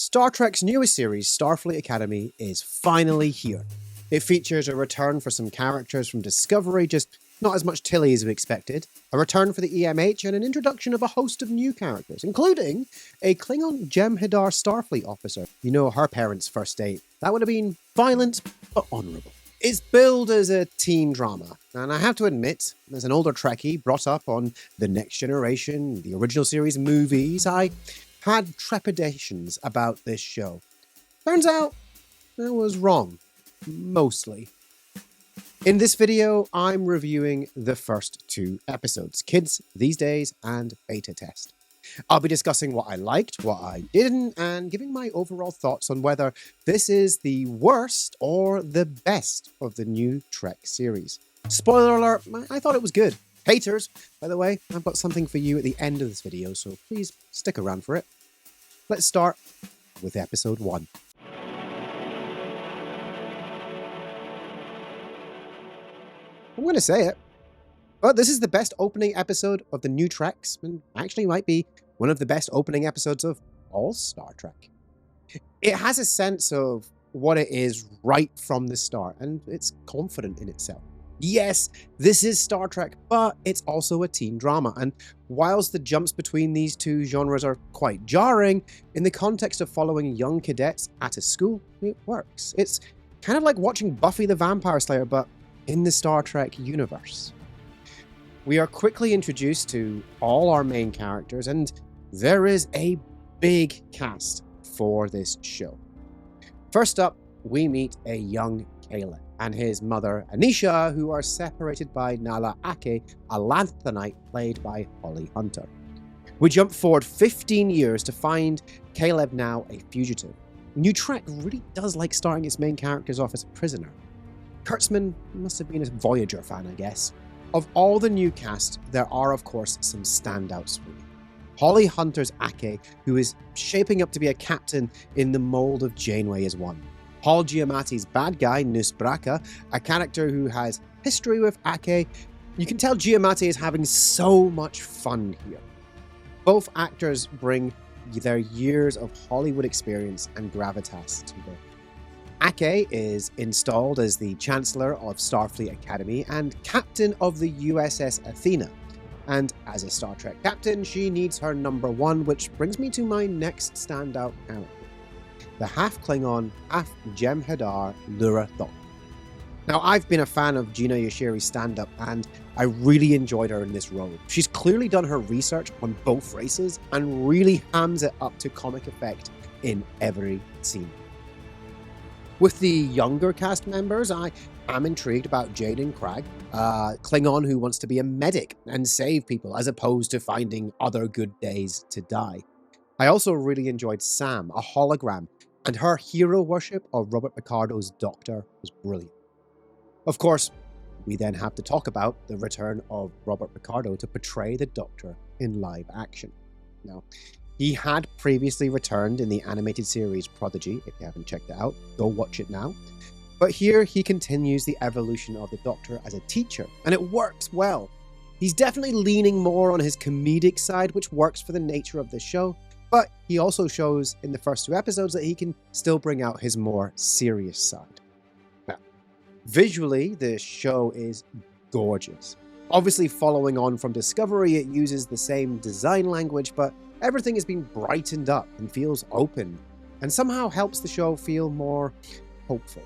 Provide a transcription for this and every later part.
Star Trek's newest series, Starfleet Academy, is finally here. It features a return for some characters from Discovery, just not as much Tilly as we expected, a return for the EMH, and an introduction of a host of new characters, including a Klingon Jem'Hadar Starfleet officer. You know, her parents' first date. That would have been violent, but honourable. It's billed as a teen drama, and I have to admit, as an older Trekkie brought up on The Next Generation, the original series movies, I had trepidations about this show. Turns out, I was wrong. Mostly. In this video, I'm reviewing the first 2 episodes, Kids These Days and Beta Test. I'll be discussing what I liked, what I didn't, and giving my overall thoughts on whether this is the worst or the best of the new Trek series. Spoiler alert, I thought it was good. Haters, by the way, I've got something for you at the end of this video, so please stick around for it. Let's start with episode 1. I'm going to say it, but this is the best opening episode of the new Treks, and actually might be one of the best opening episodes of all Star Trek. It has a sense of what it is right from the start, and it's confident in itself. Yes, this is Star Trek, but it's also a teen drama, and whilst the jumps between these two genres are quite jarring, in the context of following young cadets at a school, it works. It's kind of like watching Buffy the Vampire Slayer, but in the Star Trek universe. We are quickly introduced to all our main characters, and there is a big cast for this show. First up, we meet a young Caleb and his mother Anisha, who are separated by Nala Ake, a Lanthanite played by Holly Hunter. We jump forward 15 years to find Caleb now a fugitive. New Trek really does like starting its main characters off as a prisoner. Kurtzman must have been a Voyager fan, I guess. Of all the new cast, there are of course some standouts for me. Holly Hunter's Ake, who is shaping up to be a captain in the mold of Janeway, is one. Paul Giamatti's bad guy, Nusbraka, a character who has history with Ake. You can tell Giamatti is having so much fun here. Both actors bring their years of Hollywood experience and gravitas to the Ake is installed as the Chancellor of Starfleet Academy and Captain of the USS Athena. And as a Star Trek captain, she needs her number 1, which brings me to my next standout character. The half-Klingon, half-Jem'Hadar Lura Thok. Now, I've been a fan of Gina Yashiri's stand-up, and I really enjoyed her in this role. She's clearly done her research on both races and really hams it up to comic effect in every scene. With the younger cast members, I am intrigued about Jaden Cragg, a Klingon who wants to be a medic and save people as opposed to finding other good days to die. I also really enjoyed Sam, a hologram, and her hero worship of Robert Picardo's Doctor was brilliant. Of course, we then have to talk about the return of Robert Picardo to portray the Doctor in live action. Now, he had previously returned in the animated series Prodigy. If you haven't checked it out, go watch it now. But here he continues the evolution of the Doctor as a teacher, and it works well. He's definitely leaning more on his comedic side, which works for the nature of the show, but he also shows in the first 2 episodes that he can still bring out his more serious side. Now, visually, the show is gorgeous. Obviously, following on from Discovery, it uses the same design language, but everything has been brightened up and feels open, and somehow helps the show feel more hopeful.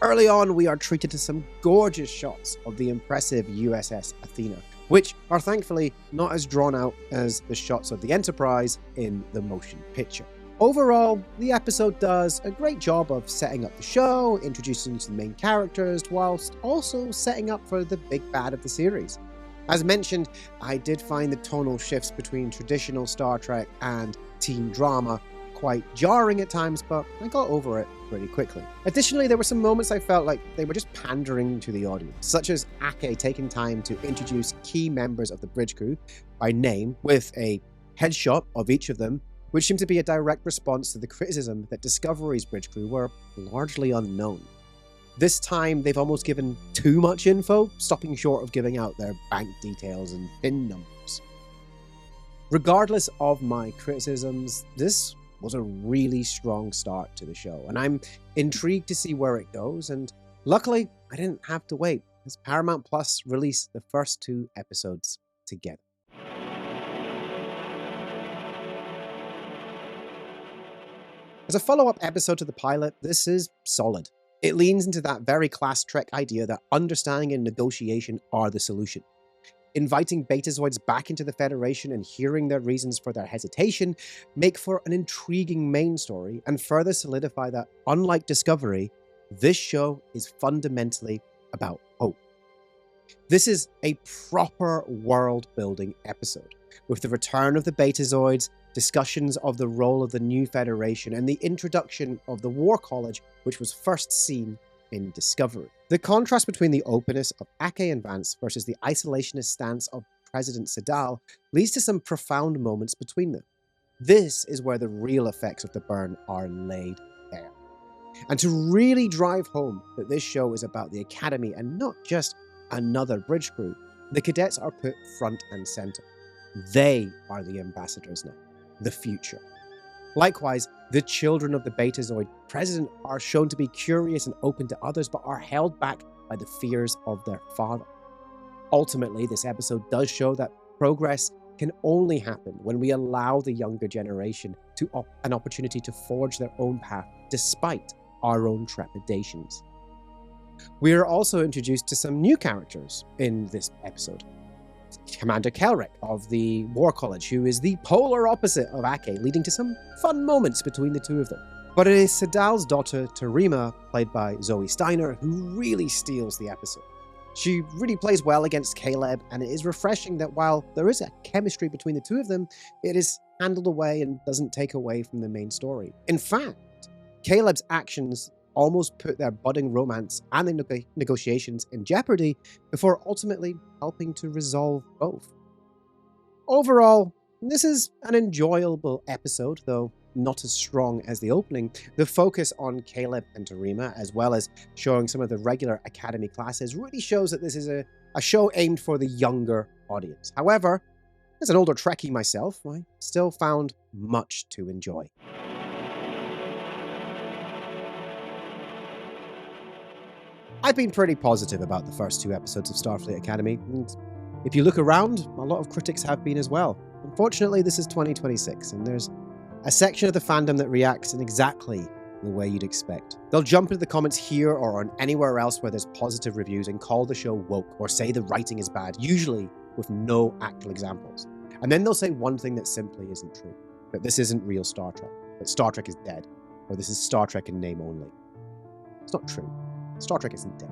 Early on, we are treated to some gorgeous shots of the impressive USS Athena, which are thankfully not as drawn out as the shots of the Enterprise in the motion picture. Overall, the episode does a great job of setting up the show, introducing to the main characters, whilst also setting up for the big bad of the series. As mentioned, I did find the tonal shifts between traditional Star Trek and teen drama quite jarring at times, but I got over it pretty quickly. Additionally, there were some moments I felt like they were just pandering to the audience, such as Ake taking time to introduce key members of the bridge crew by name with a headshot of each of them, which seemed to be a direct response to the criticism that Discovery's bridge crew were largely unknown. This time, they've almost given too much info, stopping short of giving out their bank details and PIN numbers. Regardless of my criticisms, this was a really strong start to the show, and I'm intrigued to see where it goes, and luckily, I didn't have to wait, as Paramount Plus released the first 2 episodes together. As a follow-up episode to the pilot, this is solid. It leans into that very class Trek idea that understanding and negotiation are the solution. Inviting Betazoids back into the Federation and hearing their reasons for their hesitation make for an intriguing main story and further solidify that, unlike Discovery, this show is fundamentally about hope. This is a proper world-building episode, with the return of the Betazoids, discussions of the role of the new Federation, and the introduction of the War College, which was first seen in Discovery. The contrast between the openness of Ake and Vance versus the isolationist stance of President Sadal leads to some profound moments between them. This is where the real effects of the burn are laid bare. And to really drive home that this show is about the Academy and not just another bridge crew, the cadets are put front and center. They are the ambassadors now, the future. Likewise, the children of the Betazoid president are shown to be curious and open to others, but are held back by the fears of their father. Ultimately, this episode does show that progress can only happen when we allow the younger generation an opportunity to forge their own path, despite our own trepidations. We are also introduced to some new characters in this episode. Commander Kelrick of the War College, who is the polar opposite of Ake, leading to some fun moments between the two of them. But it is Sadal's daughter, Tarima, played by Zoe Steiner, who really steals the episode. She really plays well against Caleb, and it is refreshing that while there is a chemistry between the two of them, it is handled away and doesn't take away from the main story. In fact, Caleb's actions almost put their budding romance and the negotiations in jeopardy before ultimately helping to resolve both. Overall, this is an enjoyable episode, though not as strong as the opening. The focus on Caleb and Tarima, as well as showing some of the regular Academy classes, really shows that this is a show aimed for the younger audience. However, as an older Trekkie myself, I still found much to enjoy. I've been pretty positive about the first 2 episodes of Starfleet Academy, and if you look around, a lot of critics have been as well. Unfortunately, this is 2026, and there's a section of the fandom that reacts in exactly the way you'd expect. They'll jump into the comments here or on anywhere else where there's positive reviews and call the show woke or say the writing is bad, usually with no actual examples. And then they'll say one thing that simply isn't true, that this isn't real Star Trek, that Star Trek is dead, or this is Star Trek in name only. It's not true. Star Trek isn't dead.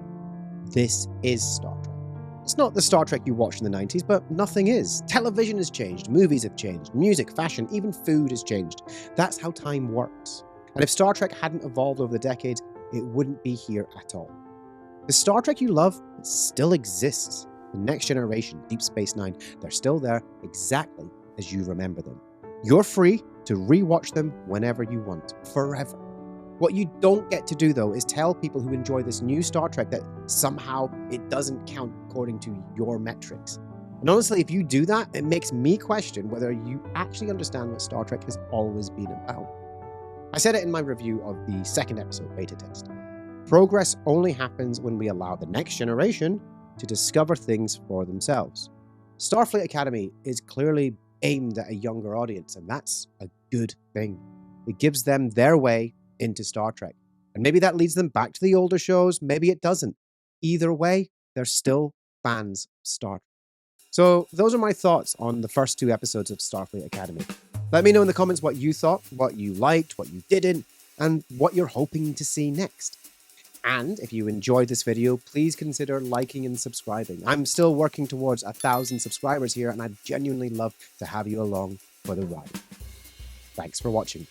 This is Star Trek. It's not the Star Trek you watched in the 90s, but nothing is. Television has changed, movies have changed, music, fashion, even food has changed. That's how time works. And if Star Trek hadn't evolved over the decades, it wouldn't be here at all. The Star Trek you love still exists. The Next Generation, Deep Space Nine, they're still there exactly as you remember them. You're free to rewatch them whenever you want, forever. What you don't get to do, though, is tell people who enjoy this new Star Trek that somehow it doesn't count according to your metrics. And honestly, if you do that, it makes me question whether you actually understand what Star Trek has always been about. I said it in my review of the 2nd episode, Beta Test. Progress only happens when we allow the next generation to discover things for themselves. Starfleet Academy is clearly aimed at a younger audience, and that's a good thing. It gives them their way into Star Trek. And maybe that leads them back to the older shows, maybe it doesn't. Either way, they're still fans of Star Trek. So those are my thoughts on the first 2 episodes of Starfleet Academy. Let me know in the comments what you thought, what you liked, what you didn't, and what you're hoping to see next. And if you enjoyed this video, please consider liking and subscribing. I'm still working towards 1,000 subscribers here, and I'd genuinely love to have you along for the ride. Thanks for watching.